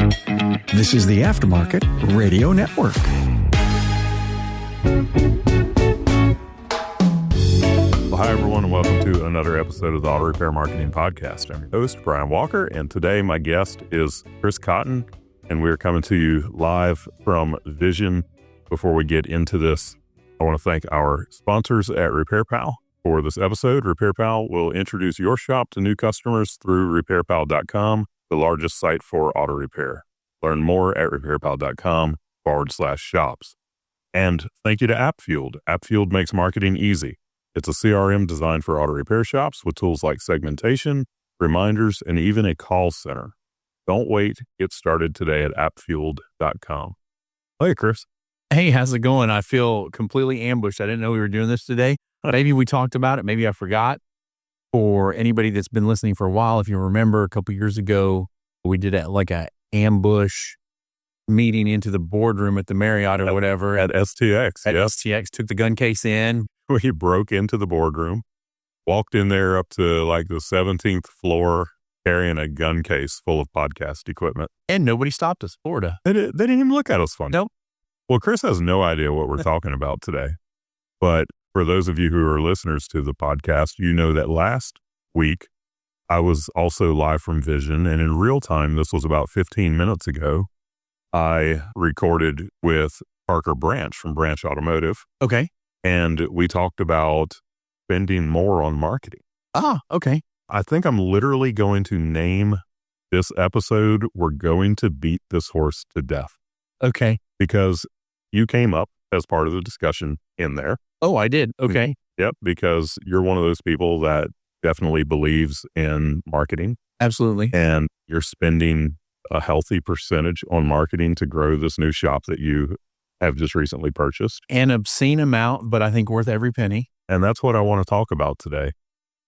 This is the Aftermarket Radio Network. Well, hi, everyone, and welcome to another episode of the Auto Repair Marketing Podcast. I'm your host, Brian Walker, and today my guest is Chris Cotton, and we're coming to you live from Vision. Before we get into this, I want to thank our sponsors at RepairPal. For this episode, RepairPal will introduce your shop to new customers through RepairPal.com, the largest site for auto repair. Learn more at RepairPal.com/shops. And thank you to AppFueled. AppFueled makes marketing easy. It's a CRM designed for auto repair shops with tools like segmentation, reminders, and even a call center. Don't wait. Get started today at appfueled.com. Hey, Chris. Hey, how's it going? I feel completely ambushed. I didn't know we were doing this today. Maybe we talked about it. Maybe I forgot. For anybody that's been listening for a while, if you remember a couple years ago, we did like a ambush meeting into the boardroom at the Marriott or whatever. At STX. At STX, took the gun case in. We broke into the boardroom, walked in there up to like the 17th floor, carrying a gun case full of podcast equipment. And nobody stopped us, Florida. They didn't even look at us funny. Nope. Well, Chris has no idea what we're talking about today. But for those of you who are listeners to the podcast, you know that last week I was also live from Vision. And in real time, this was about 15 minutes ago, I recorded with Parker Branch from Branch Automotive. Okay. And we talked about spending more on marketing. Ah, okay. I think I'm literally going to name this episode, We're Going to Beat This Horse to Death. Okay. Because you came up as part of the discussion in there. Oh, I did. Okay. Yep, because you're one of those people that definitely believes in marketing. Absolutely. And you're spending a healthy percentage on marketing to grow this new shop that you have just recently purchased. An obscene amount, but I think worth every penny. And that's what I want to talk about today.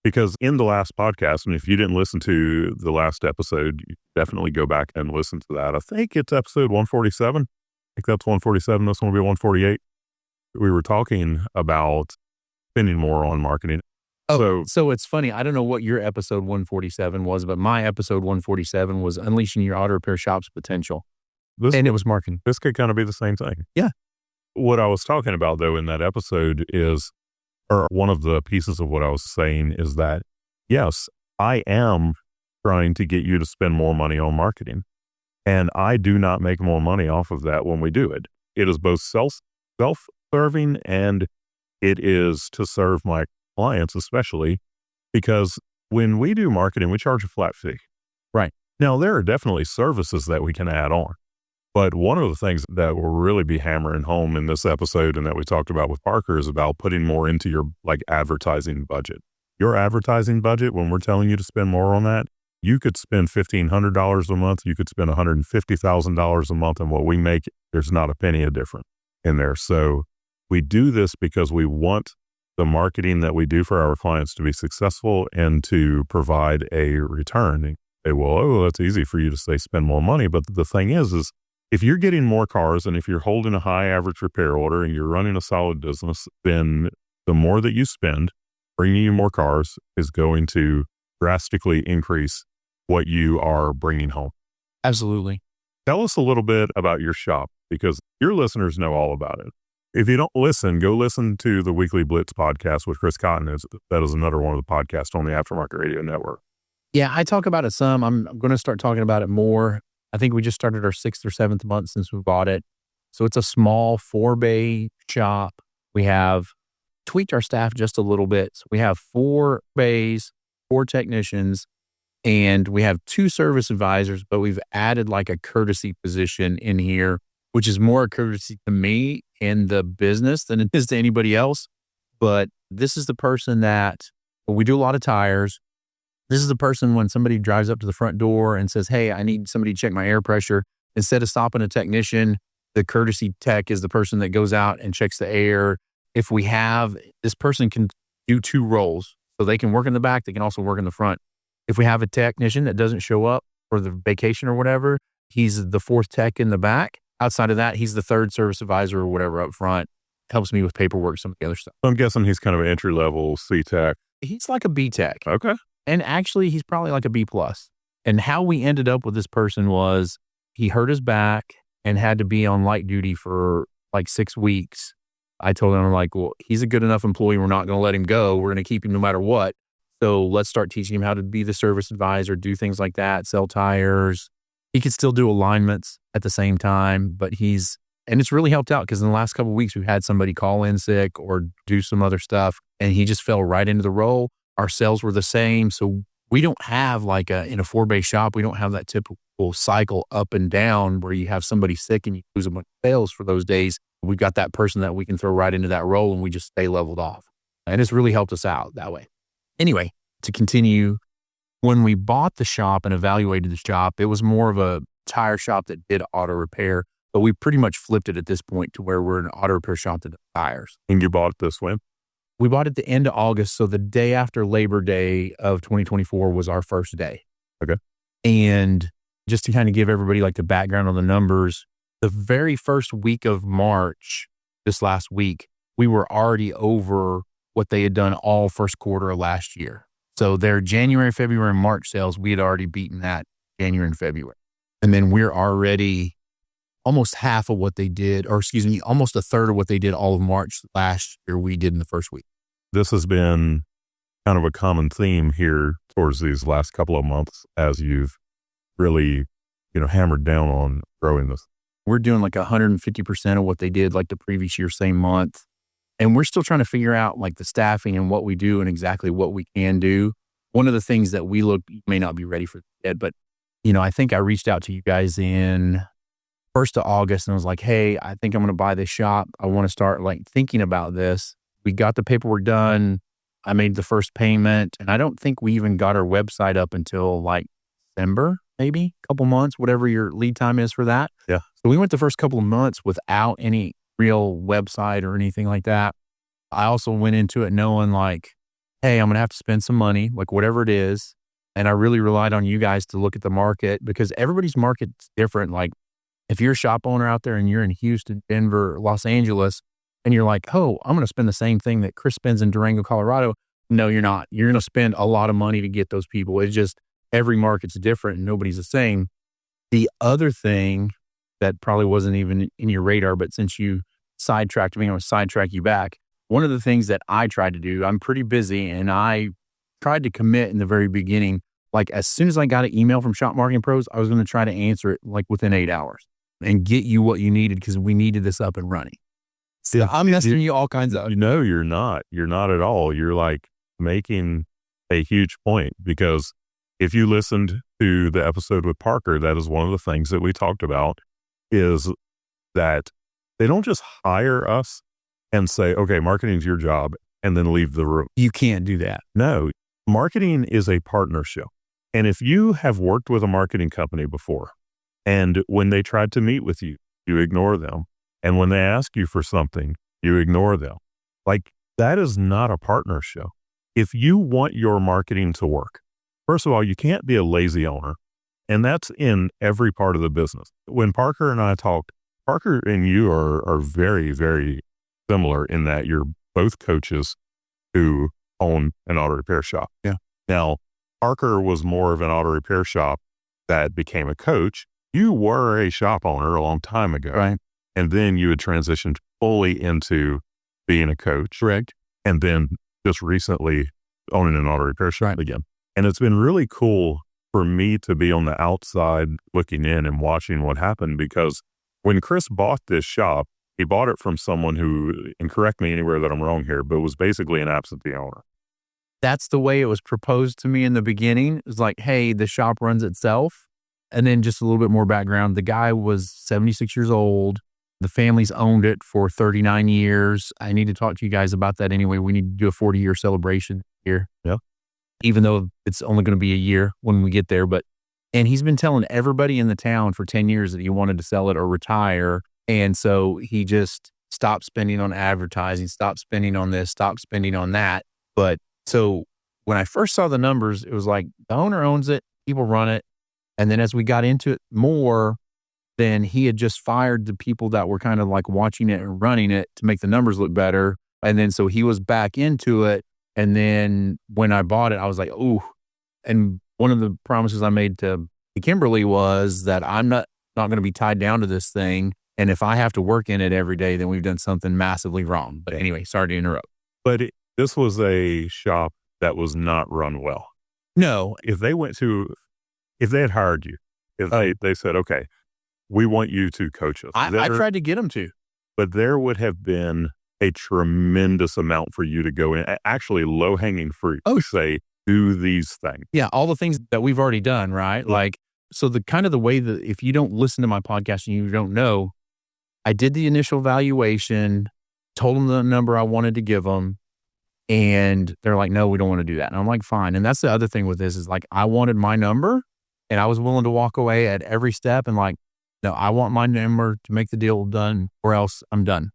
Because in the last podcast, and if you didn't listen to the last episode, you definitely go back and listen to that. I think it's episode 147. I think that's 147. This one will be 148. We were talking about spending more on marketing. Oh, so it's funny. I don't know what your episode 147 was, but my episode 147 was Unleashing Your Auto Repair Shop's Potential. And it was marketing. This could kind of be the same thing. Yeah. What I was talking about, though, in that episode is, or one of the pieces of what I was saying is that, yes, I am trying to get you to spend more money on marketing. And I do not make more money off of that when we do it. It is both self-serving and it is to serve my clients, especially because when we do marketing, we charge a flat fee. Right. Now, there are definitely services that we can add on. But one of the things that will really be hammering home in this episode and that we talked about with Parker is about putting more into your advertising budget. Your advertising budget, when we're telling you to spend more on that, you could spend $1,500 a month. You could spend $150,000 a month. And what we make, there's not a penny of difference in there. So we do this because we want the marketing that we do for our clients to be successful and to provide a return. And say, well, that's easy for you to say spend more money. But the thing is if you're getting more cars and if you're holding a high average repair order and you're running a solid business, then the more that you spend bringing you more cars is going to drastically increase what you are bringing home. Absolutely. Tell us a little bit about your shop because your listeners know all about it. If you don't listen, go listen to the Weekly Blitz podcast with Chris Cotton. That is another one of the podcasts on the Aftermarket Radio Network. Yeah, I talk about it some. I'm going to start talking about it more. I think we just started our 6th or 7th month since we bought it. So it's a small 4-bay shop. We have tweaked our staff just a little bit. So we have 4 bays, 4 technicians, and we have 2 service advisors, but we've added like a courtesy position in here, which is more a courtesy to me and the business than it is to anybody else. But this is the person that, we do a lot of tires. This is the person when somebody drives up to the front door and says, hey, I need somebody to check my air pressure. Instead of stopping a technician, the courtesy tech is the person that goes out and checks the air. If we have, this person can do 2 roles. So they can work in the back. They can also work in the front. If we have a technician that doesn't show up for the vacation or whatever, he's the 4th tech in the back. Outside of that, he's the 3rd service advisor or whatever up front. Helps me with paperwork, some of the other stuff. I'm guessing he's kind of an entry-level C-tech. He's like a B-tech. Okay. And actually, he's probably like a B+. And how we ended up with this person was he hurt his back and had to be on light duty for like 6 weeks. I told him, I'm like, well, he's a good enough employee. We're not going to let him go. We're going to keep him no matter what. So let's start teaching him how to be the service advisor, do things like that, sell tires. He could still do alignments at the same time, but and it's really helped out because in the last couple of weeks, we've had somebody call in sick or do some other stuff, and he just fell right into the role. Our sales were the same. So we don't have in a 4-bay shop, we don't have that typical cycle up and down where you have somebody sick and you lose a bunch of sales for those days. We've got that person that we can throw right into that role and we just stay leveled off. And it's really helped us out that way. Anyway, to continue, when we bought the shop and evaluated the shop, it was more of a tire shop that did auto repair, but we pretty much flipped it at this point to where we're an auto repair shop that does tires. And you bought it this when? We bought it the end of August. So the day after Labor Day of 2024 was our first day. Okay. And just to kind of give everybody the background on the numbers, the very first week of March, this last week, we were already over what they had done all first quarter of last year. So their January, February, and March sales, we had already beaten that January and February. And then we're already almost half of what they did, almost a third of what they did all of March last year, we did in the first week. This has been kind of a common theme here towards these last couple of months as you've really, hammered down on growing this. We're doing 150% of what they did the previous year, same month. And we're still trying to figure out the staffing and what we do and exactly what we can do. One of the things that you may not be ready for yet, but I think I reached out to you guys in 1st of August and I was like, hey, I think I'm going to buy this shop. I want to start thinking about this. We got the paperwork done. I made the first payment and I don't think we even got our website up until December, maybe a couple months, whatever your lead time is for that. Yeah. So we went the first couple of months without any real website or anything like that. I also went into it knowing hey, I'm going to have to spend some money, whatever it is. And I really relied on you guys to look at the market because everybody's market's different. If you're a shop owner out there and you're in Houston, Denver, Los Angeles, and you're oh, I'm going to spend the same thing that Chris spends in Durango, Colorado. No, you're not. You're going to spend a lot of money to get those people. It's just every market's different and nobody's the same. The other thing that probably wasn't even in your radar, but since you sidetracked me, I'm going to sidetrack you back. One of the things that I tried to do, I'm pretty busy and I tried to commit in the very beginning. As soon as I got an email from Shop Marketing Pros, I was going to try to answer it within 8 hours and get you what you needed because we needed this up and running. See, I'm asking you all kinds of... No, you're not. You're not at all. You're making a huge point because if you listened to the episode with Parker, that is one of the things that we talked about is that they don't just hire us and say, okay, marketing's your job and then leave the room. You can't do that. No, marketing is a partnership. And if you have worked with a marketing company before and when they tried to meet with you, you ignore them. And when they ask you for something, you ignore them. That is not a partnership. If you want your marketing to work, first of all, you can't be a lazy owner. And that's in every part of the business. When Parker and I talked, Parker and you are very, very similar in that you're both coaches who own an auto repair shop. Yeah. Now, Parker was more of an auto repair shop that became a coach. You were a shop owner a long time ago. Right. And then you had transitioned fully into being a coach. Correct. And then just recently owning an auto repair shop again. And it's been really cool for me to be on the outside looking in and watching what happened because when Chris bought this shop, he bought it from someone who, and correct me anywhere that I'm wrong here, but was basically an absentee owner. That's the way it was proposed to me in the beginning. It was hey, the shop runs itself. And then just a little bit more background. The guy was 76 years old. The family's owned it for 39 years. I need to talk to you guys about that anyway. We need to do a 40-year celebration here. Yeah. Even though it's only going to be a year when we get there. And he's been telling everybody in the town for 10 years that he wanted to sell it or retire. And so he just stopped spending on advertising, stopped spending on this, stopped spending on that. But so when I first saw the numbers, it was the owner owns it, people run it. And then as we got into it more, then he had just fired the people that were kind of watching it and running it to make the numbers look better. And then so he was back into it. And then when I bought it, I was ooh. And one of the promises I made to Kimberly was that I'm not not going to be tied down to this thing. And if I have to work in it every day, then we've done something massively wrong. But anyway, sorry to interrupt. But this was a shop that was not run well. No. If they had hired you, if they said, okay, we want you to coach us. I tried to get them to. But there would have been a tremendous amount for you to go in, actually low-hanging fruit. Say, do these things. Yeah, all the things that we've already done, right? Like, so the kind of the way that if you don't listen to my podcast and you don't know, I did the initial valuation, told them the number I wanted to give them, and they're like, no, we don't want to do that. And I'm like, fine. And that's the other thing with this is like, I wanted my number and I was willing to walk away at every step and like, no, I want my number to make the deal done or else I'm done.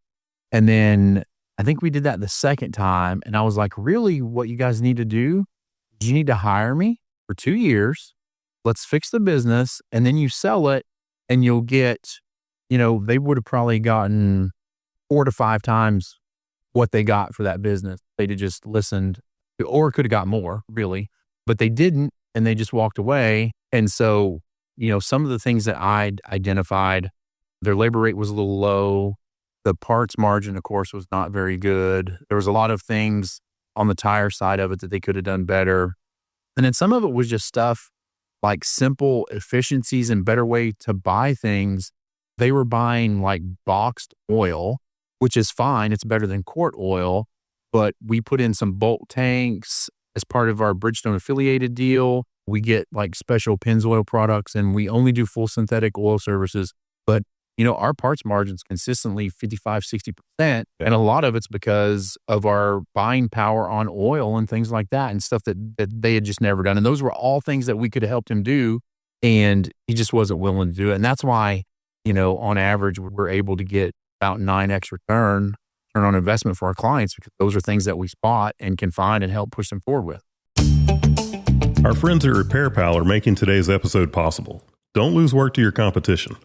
And then I think we did that the second time. And I was like, really, what you guys need to do is you need to hire me for 2 years. Let's fix the business. And then you sell it and you'll get, they would have probably gotten 4 to 5 times what they got for that business. They'd have just listened or could have got more really, but they didn't. And they just walked away. And so, some of the things that I'd identified, their labor rate was a little low. The parts margin, of course, was not very good. There was a lot of things on the tire side of it that they could have done better. And then some of it was just stuff like simple efficiencies and better way to buy things. They were buying like boxed oil, which is fine. It's better than quart oil, but we put in some bulk tanks as part of our Bridgestone affiliated deal. We get like special Pennzoil products and we only do full synthetic oil services. But, our parts margins consistently 55, 60%. And a lot of it's because of our buying power on oil and things like that and stuff that they had just never done. And those were all things that we could have helped him do. And he just wasn't willing to do it. And that's why, on average, we're able to get about 9x return on investment for our clients because those are things that we spot and can find and help push them forward with. Our friends at RepairPal are making today's episode possible. Don't lose work to your competition.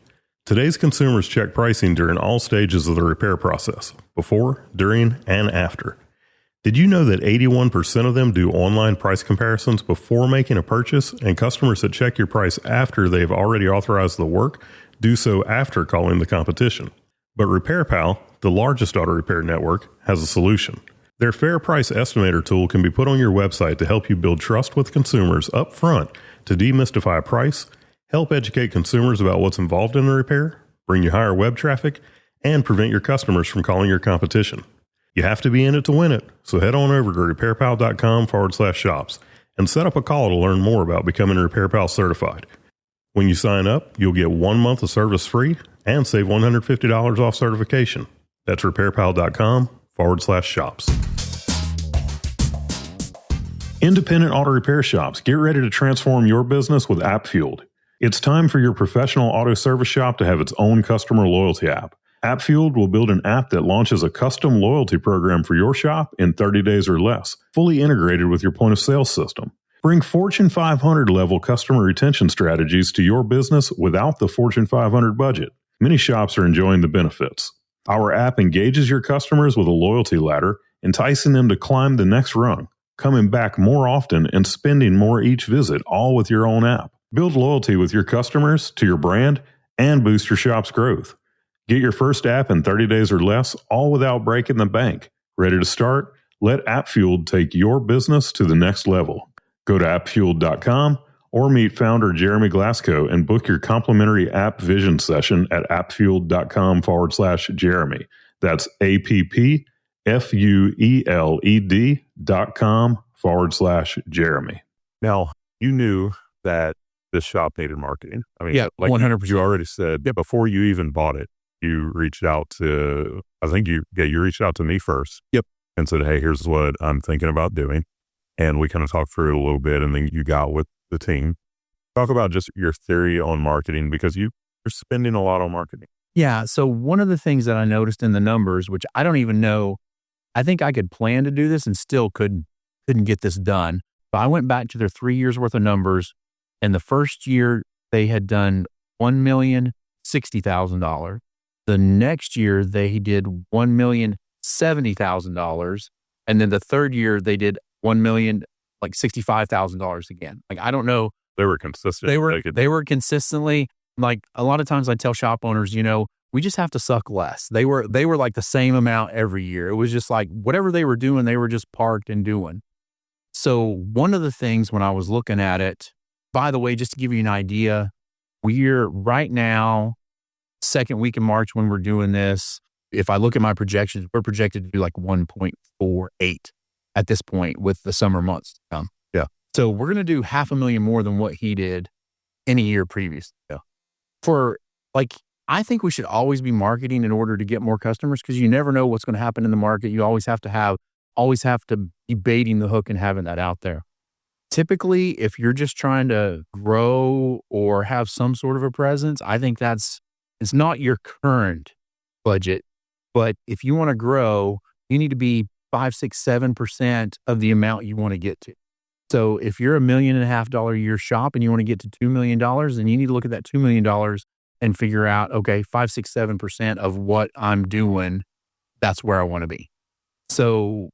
Today's consumers check pricing during all stages of the repair process, before, during, and after. Did you know that 81% of them do online price comparisons before making a purchase, and customers that check your price after they've already authorized the work do so after calling the competition? But RepairPal, the largest auto repair network, has a solution. Their Fair Price Estimator tool can be put on your website to help you build trust with consumers up front to demystify price, help educate consumers about what's involved in the repair, bring you higher web traffic, and prevent your customers from calling your competition. You have to be in it to win it, so head on over to repairpal.com/shops and set up a call to learn more about becoming RepairPal certified. When you sign up, you'll get 1 month of service free and save $150 off certification. That's repairpal.com/shops. Independent auto repair shops, get ready to transform your business with AppFueled. It's time for your professional auto service shop to have its own customer loyalty app. AppFueled will build an app that launches a custom loyalty program for your shop in 30 days or less, fully integrated with your point of sale system. Bring Fortune 500 level customer retention strategies to your business without the Fortune 500 budget. Many shops are enjoying the benefits. Our app engages your customers with a loyalty ladder, enticing them to climb the next rung, coming back more often and spending more each visit, all with your own app. Build loyalty with your customers to your brand and boost your shop's growth. Get your first app in 30 days or less, all without breaking the bank. Ready to start? Let AppFueled take your business to the next level. Go to appfueled.com or meet founder Jeremy Glasgow and book your complimentary app vision session at appfueled.com/Jeremy. That's appfueled.com/Jeremy. Now, you knew that this shop needed marketing. I mean, Yeah, like 100%. you already said, before you even bought it, you reached out to, you reached out to me first. Yep. And said, hey, here's what I'm thinking about doing. And we kind of talked through it a little bit, and then you got with the team. Talk about just your theory on marketing, because you're spending a lot on marketing. Yeah. So one of the things that I noticed in the numbers, which I don't even know, I think I could plan to do this and still couldn't get this done. But I went back to their 3 years worth of numbers. And the first year they had done $1,060,000. The next year they did $1,070,000. And then the third year they did $1,065,000 again. Like, I don't know. They were consistent. They were consistently, like a lot of times I tell shop owners, we just have to suck less. They were like the same amount every year. It was just like whatever they were doing, they were just parked and doing. So one of the things when I was looking at it, by the way, just to give you an idea, we're right now, second week in March when we're doing this, if I look at my projections, we're projected to do like 1.48 at this point with the summer months to come. Yeah. So we're going to do $500,000 more than what he did in a year previous. Yeah. I think we should always be marketing in order to get more customers because you never know what's going to happen in the market. You always have to be baiting the hook and having that out there. Typically, if you're just trying to grow or have some sort of a presence, I think it's not your current budget. But if you want to grow, you need to be 5, 6, 7% of the amount you want to get to. So if you're $1.5 million a year shop and you want to get to $2 million, then you need to look at that $2 million and figure out, okay, 5, 6, 7% of what I'm doing, that's where I want to be. So,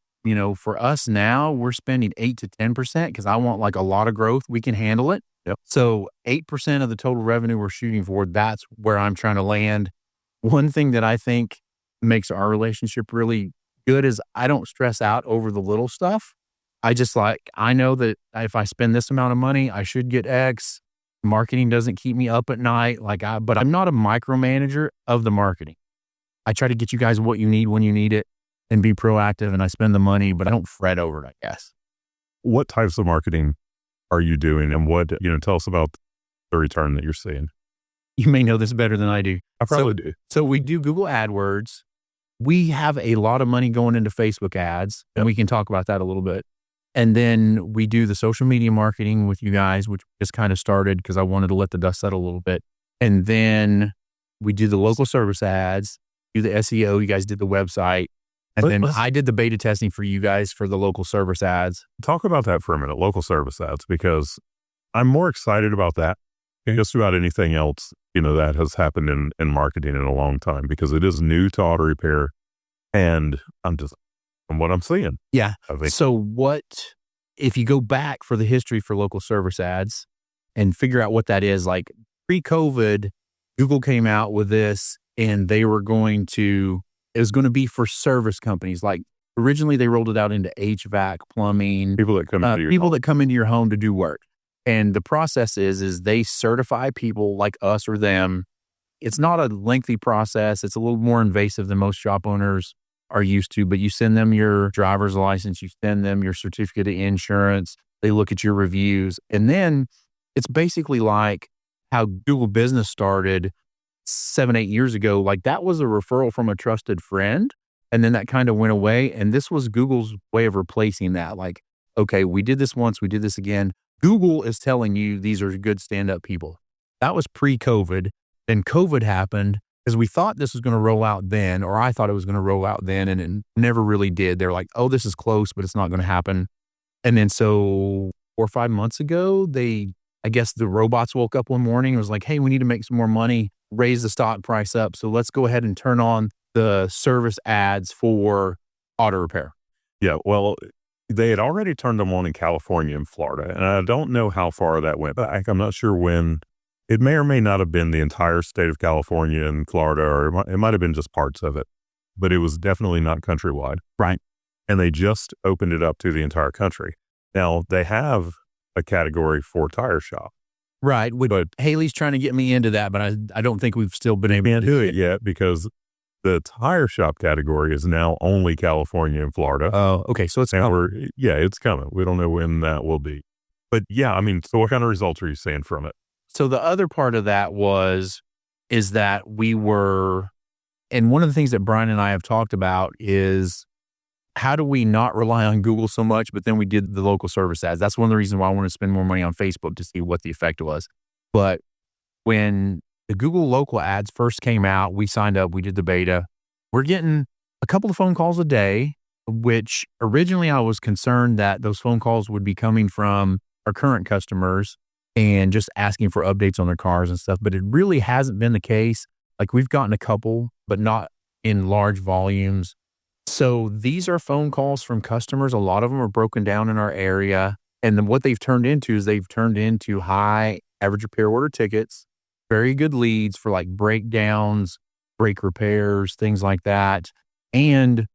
for us now, we're spending 8 to 10% because I want like a lot of growth. We can handle it. Yep. So 8% of the total revenue we're shooting for, that's where I'm trying to land. One thing that I think makes our relationship really good is I don't stress out over the little stuff. I know that if I spend this amount of money, I should get X. Marketing doesn't keep me up at night. But I'm not a micromanager of the marketing. I try to get you guys what you need when you need it and be proactive, and I spend the money, but I don't fret over it, I guess. What types of marketing are you doing, and what, tell us about the return that you're seeing? You may know this better than I do. I probably do. So we do Google AdWords. We have a lot of money going into Facebook ads, and we can talk about that a little bit. And then we do the social media marketing with you guys, which just kind of started because I wanted to let the dust settle a little bit. And then we do the local service ads, do the SEO. You guys did the website. And then I did the beta testing for you guys for the local service ads. Talk about that for a minute, local service ads, because I'm more excited about that than just about anything else, that has happened in marketing in a long time, because it is new to auto repair. And from what I'm seeing. Yeah. I think. If you go back for the history for local service ads and figure out what that is, like pre-COVID, Google came out with this and it was going to be for service companies. Like originally they rolled it out into HVAC, plumbing, people that come into your home to do work. And the process is they certify people like us or them. It's not a lengthy process. It's a little more invasive than most shop owners are used to, but you send them your driver's license, you send them your certificate of insurance, they look at your reviews. And then it's basically like how Google Business started 7, 8 years ago. Like that was a referral from a trusted friend. And then that kind of went away. And this was Google's way of replacing that. Like, okay, we did this once, we did this again. Google is telling you these are good stand-up people. That was pre-COVID. Then COVID happened because we thought this was going to roll out then, or I thought it was going to roll out then, and it never really did. They're like, oh, this is close, but it's not going to happen. And then so 4 or 5 months ago, I guess the robots woke up one morning and was like, hey, we need to make some more money, raise the stock price up. So let's go ahead and turn on the service ads for auto repair. Yeah, well, they had already turned them on in California and Florida, and I don't know how far that went back. I'm not sure when. It may or may not have been the entire state of California and Florida, or it might have been just parts of it, but it was definitely not countrywide. Right. And they just opened it up to the entire country. Now, they have a category for tire shop. Right. But Haley's trying to get me into that, but I don't think we've still been able to do it yet, because the tire shop category is now only California and Florida. Oh, okay. So it's coming. It's coming. We don't know when that will be. But yeah, so what kind of results are you seeing from it? So the other part of that is that and one of the things that Brian and I have talked about is how do we not rely on Google so much, but then we did the local service ads. That's one of the reasons why I want to spend more money on Facebook to see what the effect was. But when the Google local ads first came out, we signed up, we did the beta. We're getting a couple of phone calls a day, which originally I was concerned that those phone calls would be coming from our current customers and just asking for updates on their cars and stuff. But it really hasn't been the case. Like we've gotten a couple, but not in large volumes. So these are phone calls from customers. A lot of them are broken down in our area. And then what they've turned into is high average repair order tickets, very good leads for like breakdowns, brake repairs, things like that. And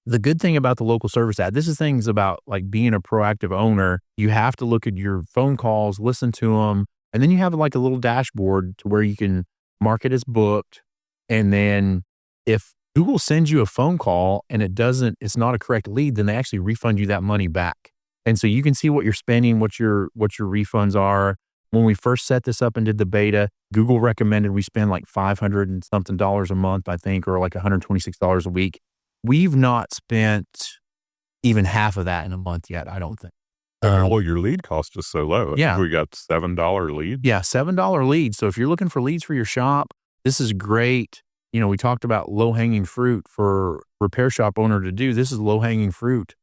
the good thing about the local service ad, this is things about like being a proactive owner. You have to look at your phone calls, listen to them, and then you have like a little dashboard to where you can mark it as booked. And then if Google sends you a phone call and it's not a correct lead, then they actually refund you that money back. And so you can see what you're spending, what your refunds are. When we first set this up and did the beta, Google recommended we spend like $500 and something a month, I think, or like $126 a week. We've not spent even half of that in a month yet, I don't think. Well, your lead cost is so low. Yeah. We got $7 leads. Yeah, $7 leads. So if you're looking for leads for your shop, this is great. You know, we talked about low-hanging fruit for repair shop owner to do. This is low-hanging fruit.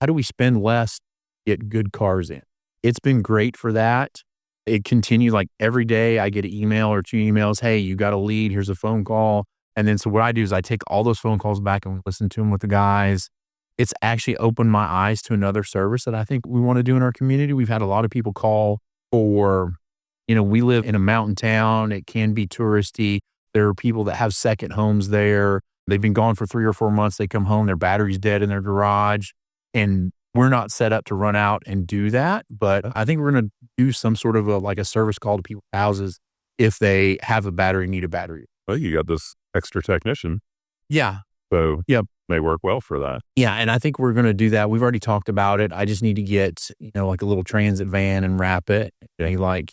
How do we spend less, get good cars in? It's been great for that. It continued like every day I get an email or 2 emails. Hey, you got a lead. Here's a phone call. And then so what I do is I take all those phone calls back and listen to them with the guys. It's actually opened my eyes to another service that I think we want to do in our community. We've had a lot of people call for, we live in a mountain town. It can be touristy. There are people that have second homes there. They've been gone for 3 or 4 months. They come home, their battery's dead in their garage. And we're not set up to run out and do that. But I think we're going to do some sort of a service call to people's houses if they have a battery, need a battery. Well, you got this extra technician. Yeah. So yep. May work well for that. Yeah. And I think we're going to do that. We've already talked about it. I just need to get, like a little transit van and wrap it. Okay. Like,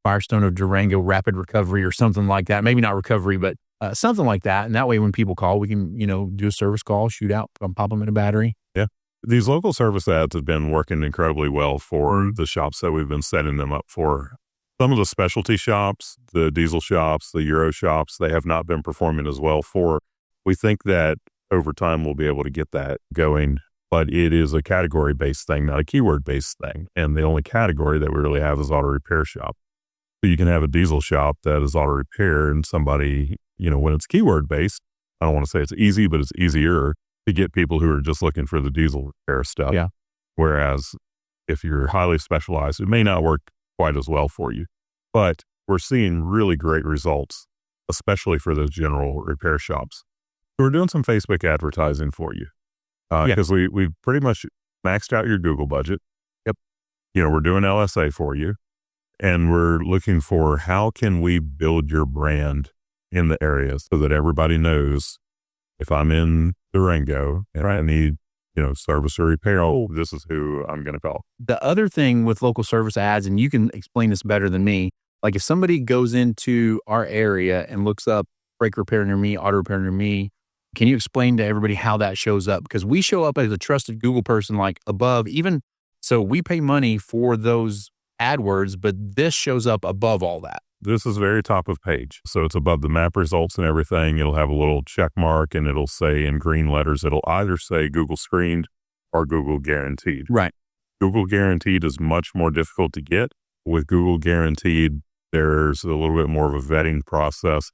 Firestone or Durango Rapid Recovery or something like that. Maybe not recovery, but something like that. And that way when people call, we can, do a service call, shoot out, pop them in a battery. Yeah. These local service ads have been working incredibly well for the shops that we've been setting them up for. Some of the specialty shops, the diesel shops, the Euro shops, they have not been performing as well for. We think that over time we'll be able to get that going, but it is a category-based thing, not a keyword-based thing. And the only category that we really have is auto repair shop. So you can have a diesel shop that is auto repair and somebody, when it's keyword-based, I don't want to say it's easy, but it's easier to get people who are just looking for the diesel repair stuff. Yeah. Whereas if you're highly specialized, it may not work quite as well for you. But we're seeing really great results, especially for those general repair shops. So we're doing some Facebook advertising for you because we've pretty much maxed out your Google budget. Yep. We're doing LSA for you, and we're looking for how can we build your brand in the area so that everybody knows if I'm in Durango and I need, service or repair, this is who I'm going to call. The other thing with local service ads, and you can explain this better than me, like if somebody goes into our area and looks up brake repair near me, auto repair near me, can you explain to everybody how that shows up? Because we show up as a trusted Google person, like above, even so we pay money for those AdWords, but this shows up above all that. This is very top of page. So it's above the map results and everything. It'll have a little check mark and it'll say in green letters, it'll either say Google screened or Google guaranteed. Right. Google guaranteed is much more difficult to get. With Google guaranteed, there's a little bit more of a vetting process.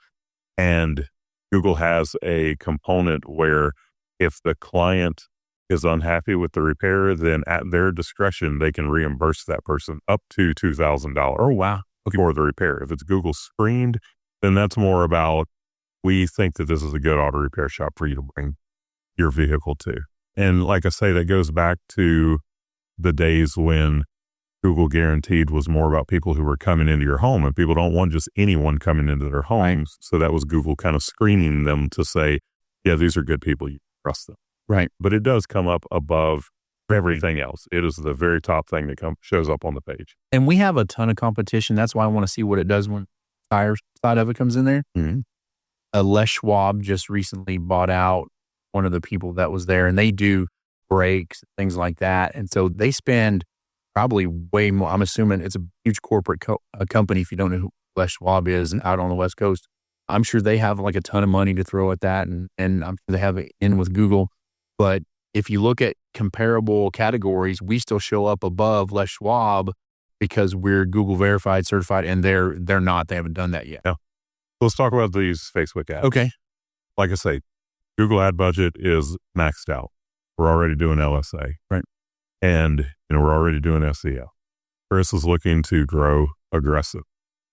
And Google has a component where if the client is unhappy with the repair, then at their discretion, they can reimburse that person up to $2,000. Oh, wow. For the repair. If it's Google screened, then that's more about, we think that this is a good auto repair shop for you to bring your vehicle to. And like I say, that goes back to the days when Google guaranteed was more about people who were coming into your home, and people don't want just anyone coming into their homes. So that was Google kind of screening them to say, yeah, these are good people, you trust them. Right. But it does come up above everything else. It is the very top thing that shows up on the page. And we have a ton of competition. That's why I want to see what it does when tires side of it comes in there. Mm-hmm. Les Schwab just recently bought out one of the people that was there, and they do brakes, things like that. And so they spend probably way more. I'm assuming it's a huge corporate company. If you don't know who Les Schwab is out on the West Coast, I'm sure they have like a ton of money to throw at that. And I'm sure they have it in with Google. But if you look at comparable categories, we still show up above Les Schwab because we're Google verified, certified, and they're not. They haven't done that yet. Yeah. Let's talk about these Facebook ads. Okay. Like I say, Google ad budget is maxed out. We're already doing LSA. Right. And, we're already doing SEO. Chris is looking to grow aggressive.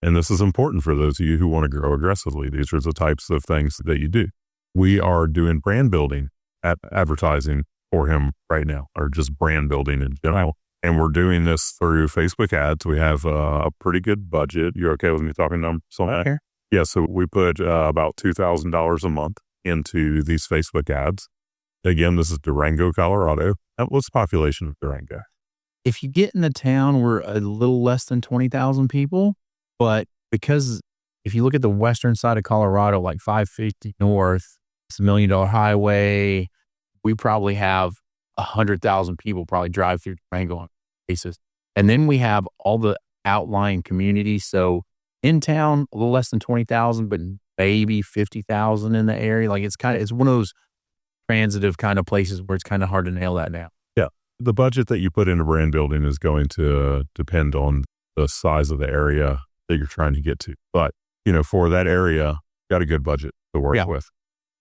And this is important for those of you who want to grow aggressively. These are the types of things that you do. We are doing brand building advertising for him right now, or just brand building in general. And we're doing this through Facebook ads. We have a pretty good budget. You're okay with me talking numbers on that? Okay. Yeah, so we put about $2,000 a month into these Facebook ads. Again, this is Durango, Colorado. What's the population of Durango? If you get in the town, we're a little less than 20,000 people. But because if you look at the western side of Colorado, like 550 north, it's $1 million highway. We probably have 100,000 people probably drive through Durango on a basis. And then we have all the outlying communities. So in town, a little less than 20,000, but maybe 50,000 in the area. Like it's one of those transitive kind of places where it's kind of hard to nail that down. Yeah. The budget that you put into brand building is going to depend on the size of the area that you're trying to get to. But, for that area, got a good budget to work with.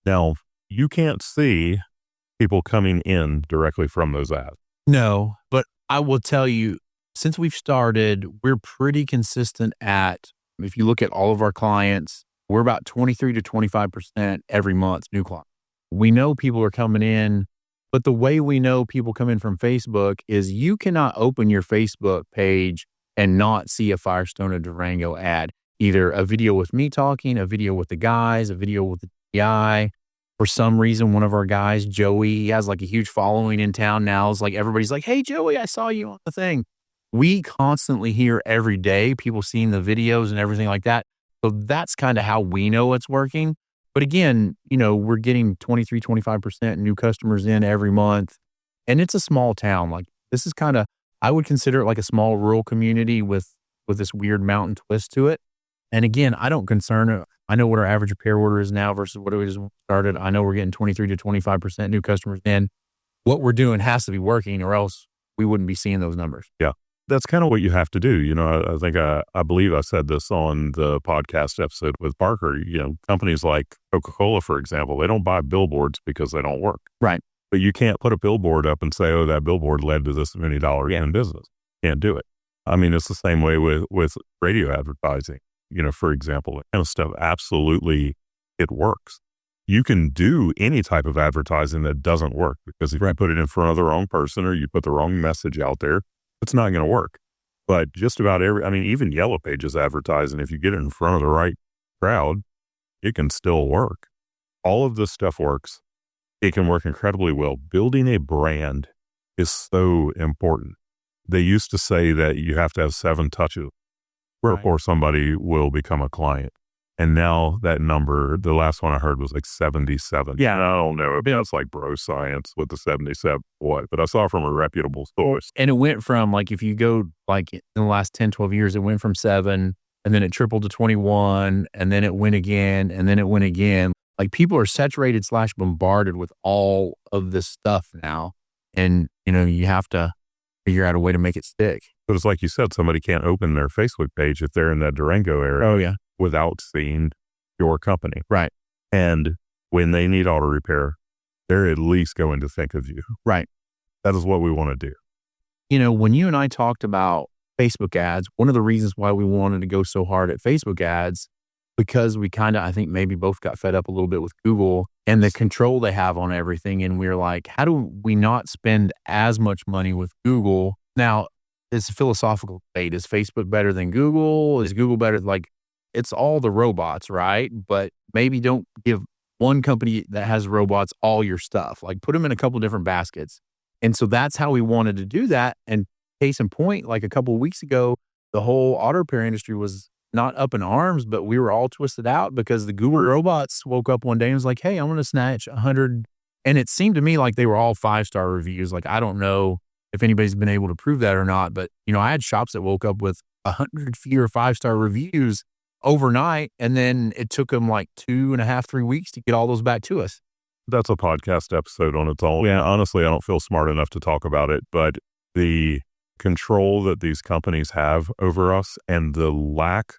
Now, you can't see people coming in directly from those ads. No, but I will tell you, since we've started, we're pretty consistent at, if you look at all of our clients, we're about 23 to 25% every month, new clients. We know people are coming in, but the way we know people come in from Facebook is you cannot open your Facebook page and not see a Firestone of Durango ad. Either a video with me talking, a video with the guys, a video with the GI. For some reason, one of our guys, Joey, he has like a huge following in town now. It's like everybody's like, hey, Joey, I saw you on the thing. We constantly hear every day people seeing the videos and everything like that. So that's kind of how we know it's working. But again, we're getting 23, 25% new customers in every month. And it's a small town. Like this is kind of, I would consider it like a small rural community with this weird mountain twist to it. And again, I don't concern it. I know what our average repair order is now versus what it was when we started. I know we're getting 23 to 25% new customers in. What we're doing has to be working or else we wouldn't be seeing those numbers. Yeah. That's kind of what you have to do. I think I believe I said this on the podcast episode with Parker. Companies like Coca-Cola, for example, they don't buy billboards because they don't work. Right. But you can't put a billboard up and say, oh, that billboard led to this many dollars in business. Can't do it. I mean, it's the same way with radio advertising. For example, that kind of stuff, absolutely, it works. You can do any type of advertising that doesn't work because if you put it in front of the wrong person or you put the wrong message out there, it's not going to work. But just about even Yellow Pages advertising, if you get it in front of the right crowd, it can still work. All of this stuff works. It can work incredibly well. Building a brand is so important. They used to say that you have to have 7 touches before somebody will become a client. And now that number, the last one I heard was like 77. Yeah. And I don't know if that's like bro science with the 77 what, but I saw it from a reputable source. And it went from like, if you go like in the last 10, 12 years, it went from 7 and then it tripled to 21 and then it went again and then it went again. Like people are saturated / bombarded with all of this stuff now. And, you have to figure out a way to make it stick. But it's like you said, somebody can't open their Facebook page if they're in that Durango area. Oh, yeah. Without seeing your company. Right. And when they need auto repair, they're at least going to think of you. Right. That is what we want to do. When you and I talked about Facebook ads, one of the reasons why we wanted to go so hard at Facebook ads, because we kind of, I think maybe both got fed up a little bit with Google and the control they have on everything. And we're like, how do we not spend as much money with Google? Now, it's a philosophical debate. Is Facebook better than Google? Is Google better? Like, it's all the robots, right? But maybe don't give one company that has robots all your stuff. Like, put them in a couple different baskets. And so that's how we wanted to do that. And case in point, like a couple of weeks ago, the whole auto repair industry was not up in arms, but we were all twisted out because the Google robots woke up one day and was like, hey, I'm going to snatch 100. And it seemed to me like they were all 5-star reviews. Like, I don't know if anybody's been able to prove that or not, but I had shops that woke up with 100 fewer 5-star reviews overnight. And then it took them like 2.5, 3 weeks to get all those back to us. That's a podcast episode on its own. Yeah, honestly, I don't feel smart enough to talk about it, but the control that these companies have over us and the lack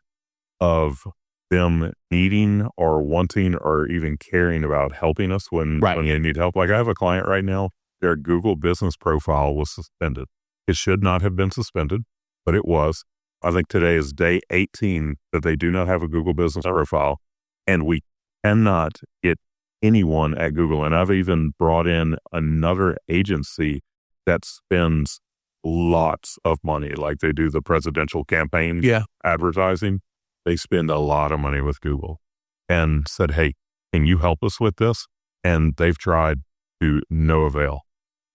of them needing or wanting or even caring about helping us when they need help. Like I have a client right now, their Google business profile was suspended. It should not have been suspended, but it was. I think today is day 18 that they do not have a Google business profile, and we cannot get anyone at Google. And I've even brought in another agency that spends lots of money, like they do the presidential campaign advertising. They spend a lot of money with Google, and said, hey, can you help us with this? And they've tried to no avail.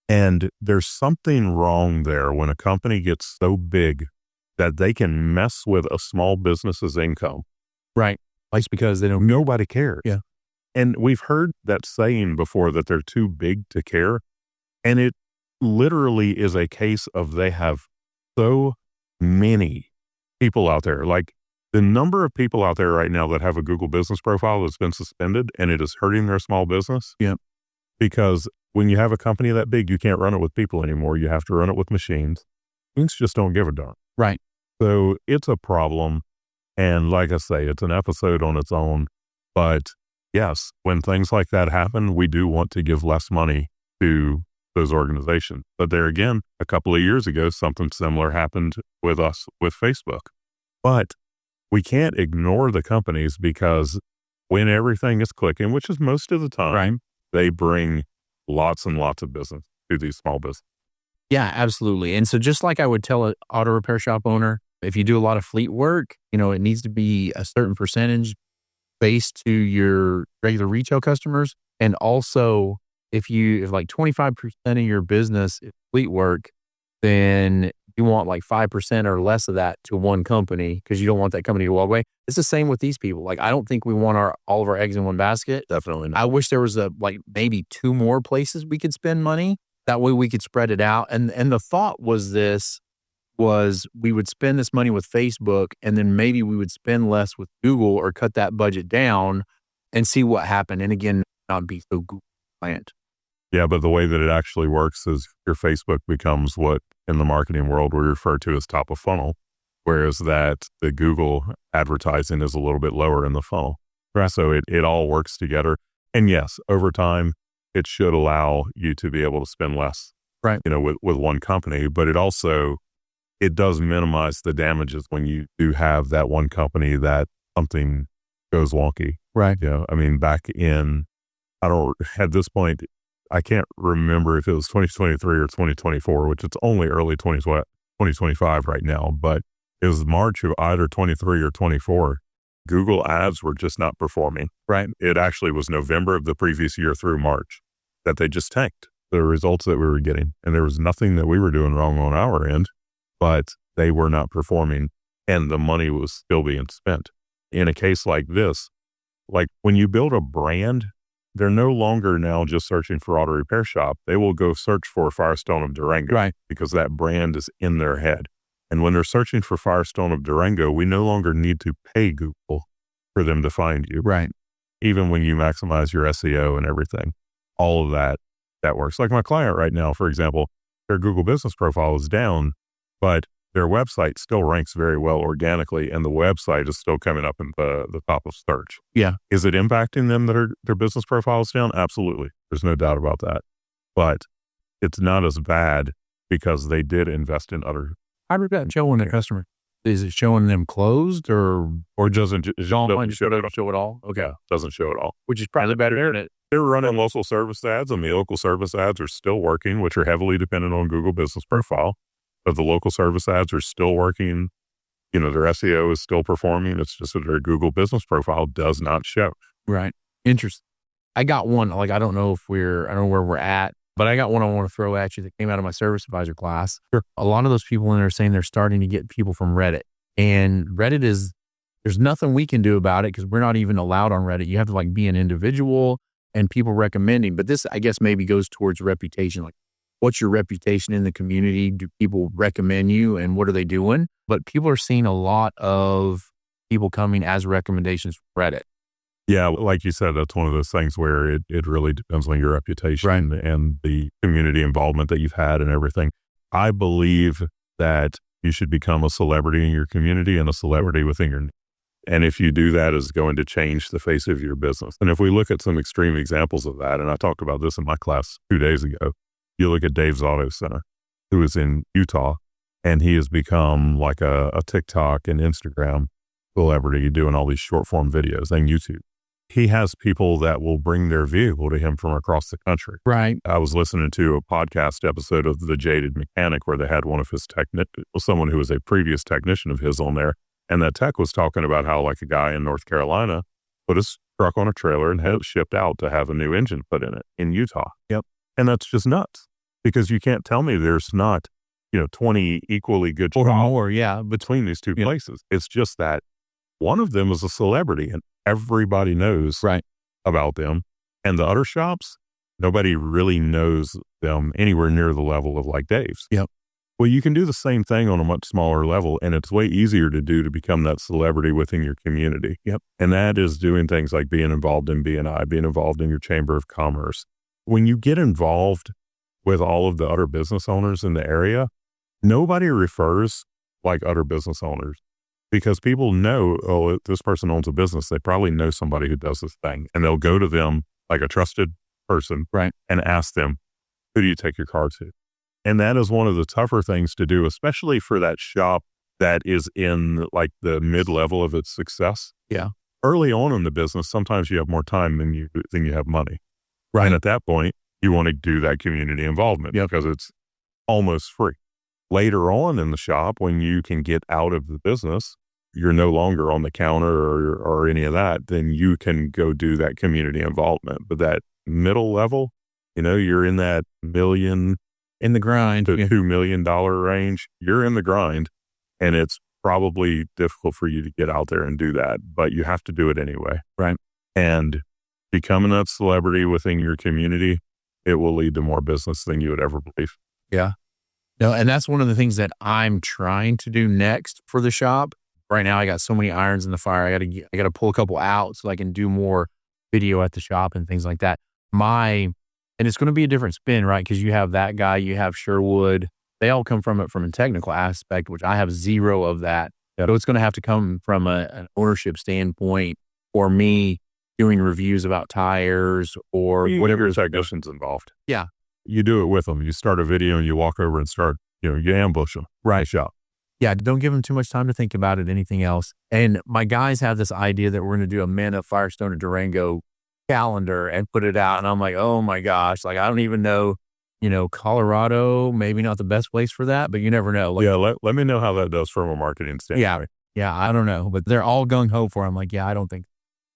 And there's something wrong there when a company gets so big that they can mess with a small business's income. Right. It's because they don't. Nobody cares. Yeah. And we've heard that saying before, that they're too big to care. And it literally is a case of they have so many people out there. Like the number of people out there right now that have a Google business profile that's been suspended, and it is hurting their small business. Yeah. Because when you have a company that big, you can't run it with people anymore. You have to run it with machines. Machines just don't give a darn. Right. So it's a problem. And like I say, it's an episode on its own. But yes, when things like that happen, we do want to give less money to those organizations. But there again, a couple of years ago, something similar happened with us with Facebook. But we can't ignore the companies, because when everything is clicking, which is most of the time, Right. they bring lots and lots of business to these small businesses. Yeah, absolutely. And so just like I would tell an auto repair shop owner, if you do a lot of fleet work, it needs to be a certain percentage based to your regular retail customers. And also if like 25% of your business is fleet work, then you want like 5% or less of that to one company, because you don't want that company to walk away. It's the same with these people. Like, I don't think we want all of our eggs in one basket. Definitely not. I wish there was maybe 2 more places we could spend money. That way we could spread it out. And the thought was we would spend this money with Facebook, and then maybe we would spend less with Google or cut that budget down and see what happened. And again, not be so Google client. Yeah, but the way that it actually works is your Facebook becomes what in the marketing world we refer to as top of funnel, whereas that the Google advertising is a little bit lower in the funnel. Right. So it all works together. And yes, over time, it should allow you to be able to spend less, right, with one company, but it does minimize the damages when you do have that one company that something goes wonky. Right. I mean, at this point, I can't remember if it was 2023 or 2024, which it's only early 2025 right now, but it was March of either 23 or 24. Google ads were just not performing. Right. It actually was November of the previous year through March that they just tanked the results that we were getting. And there was nothing that we were doing wrong on our end, but they were not performing, and the money was still being spent. In a case like this, like when you build a brand, they're no longer now just searching for auto repair shop. They will go search for Firestone of Durango, right, because that brand is in their head. And when they're searching for Firestone of Durango, we no longer need to pay Google for them to find you. Right. Even when you maximize your SEO and everything, all of that works. Like my client right now, for example, their Google business profile is down, but their website still ranks very well organically, and the website is still coming up in the top of search. Yeah. Is it impacting them that their business profile is down? Absolutely. There's no doubt about that. But it's not as bad because they did invest in other. How did that show on their customer? Is it showing them closed or doesn't show it all? Okay. Yeah, doesn't show it all. Which is probably better than it. They're running local service ads, and the local service ads are still working, which are heavily dependent on Google business profile. But the local service ads are still working. Their SEO is still performing. It's just that their Google business profile does not show. Right. Interesting. I got one, I don't know where we're at, but I got one I want to throw at you that came out of my service advisor class. Sure. A lot of those people in there are saying they're starting to get people from Reddit. And Reddit there's nothing we can do about it because we're not even allowed on Reddit. You have to be an individual and people recommending. But this, I guess, maybe goes towards reputation. What's your reputation in the community? Do people recommend you, and what are they doing? But people are seeing a lot of people coming as recommendations from Reddit. Yeah, like you said, that's one of those things where it really depends on your reputation, right, and the community involvement that you've had and everything. I believe that you should become a celebrity in your community and a celebrity within your. And if you do that, it's going to change the face of your business. And if we look at some extreme examples of that, and I talked about this in my class 2 days ago, you look at Dave's Auto Center, who is in Utah, And he has become like a TikTok and Instagram celebrity doing all these short form videos and YouTube. He has people that will bring their vehicle to him from across the country. Right. I was listening to a podcast episode of The Jaded Mechanic where they had one of his someone who was a previous technician of his on there. And that tech was talking about how like a guy in North Carolina put his truck on a trailer and had it shipped out to have a new engine put in it in Utah. Yep. And that's just nuts because you can't tell me there's not, 20 equally good Or shops more, yeah. between these two places. It's just that one of them is a celebrity and everybody knows about them. And the other shops, nobody really knows them anywhere near the level of like Dave's. Yep. Well, you can do the same thing on a much smaller level, and it's way easier to do to become that celebrity within your community. Yep. And that is doing things like being involved in B&I, being involved in your Chamber of Commerce. When you get involved with all of the other business owners in the area, nobody refers like other business owners because people know, oh, if this person owns a business, they probably know somebody who does this thing, and they'll go to them like a trusted person and ask them, who do you take your car to? And that is one of the tougher things to do, especially for that shop that is in like the mid-level of its success. Yeah. Early on in the business, sometimes you have more time than you have money. Right. And at that point, you want to do that community involvement because it's almost free. Later on in the shop, when you can get out of the business, you're no longer on the counter or any of that, then you can go do that community involvement. But that middle level, you're in that in the grind to $2 million range, you're in the grind, and it's probably difficult for you to get out there and do that, but you have to do it anyway. Right. And becoming that celebrity within your community, it will lead to more business than you would ever believe. Yeah. No, and that's one of the things that I'm trying to do next for the shop. Right now, I got so many irons in the fire. I got to pull a couple out so I can do more video at the shop and things like that. And it's going to be a different spin, right? Because you have that guy, you have Sherwood. They all come from a technical aspect, which I have zero of that. So it's going to have to come from an ownership standpoint or me doing reviews about tires or whatever. Your technicians involved. Yeah. You do it with them. You start a video and you walk over and start, you ambush them. Right. Shop. Yeah. Don't give them too much time to think about it, anything else. And my guys have this idea that we're going to do a Men of Firestone and Durango calendar and put it out. And I'm like, oh my gosh, like, I don't even know, Colorado, maybe not the best place for that, but you never know. Like, let me know how that does from a marketing standpoint. Yeah. I don't know, but they're all gung ho for it. I'm like, I don't think.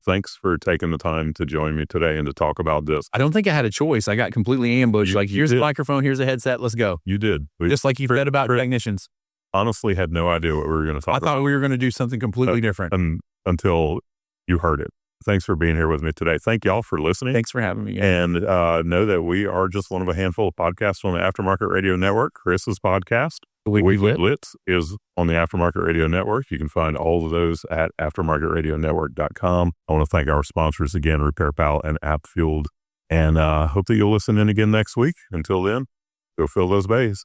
Thanks for taking the time to join me today and to talk about this. I don't think I had a choice. I got completely ambushed. Here's a microphone, here's a headset, let's go. You did. Just like you said about technicians. Honestly, had no idea what we were going to talk about. I thought we were going to do something completely different. Until you heard it. Thanks for being here with me today. Thank y'all for listening. Thanks for having me. And know that we are just one of a handful of podcasts on the Aftermarket Radio Network. Chris's podcast, Weekly Blitz, is on the Aftermarket Radio Network. You can find all of those at aftermarketradionetwork.com. I want to thank our sponsors again, RepairPal and AppFueled. And hope that you'll listen in again next week. Until then, go fill those bays.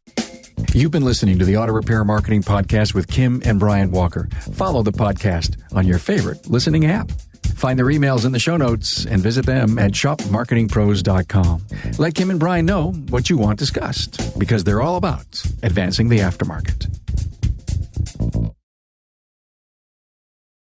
You've been listening to the Auto Repair Marketing Podcast with Kim and Brian Walker. Follow the podcast on your favorite listening app. Find their emails in the show notes and visit them at shopmarketingpros.com. Let Kim and Brian know what you want discussed because they're all about advancing the aftermarket.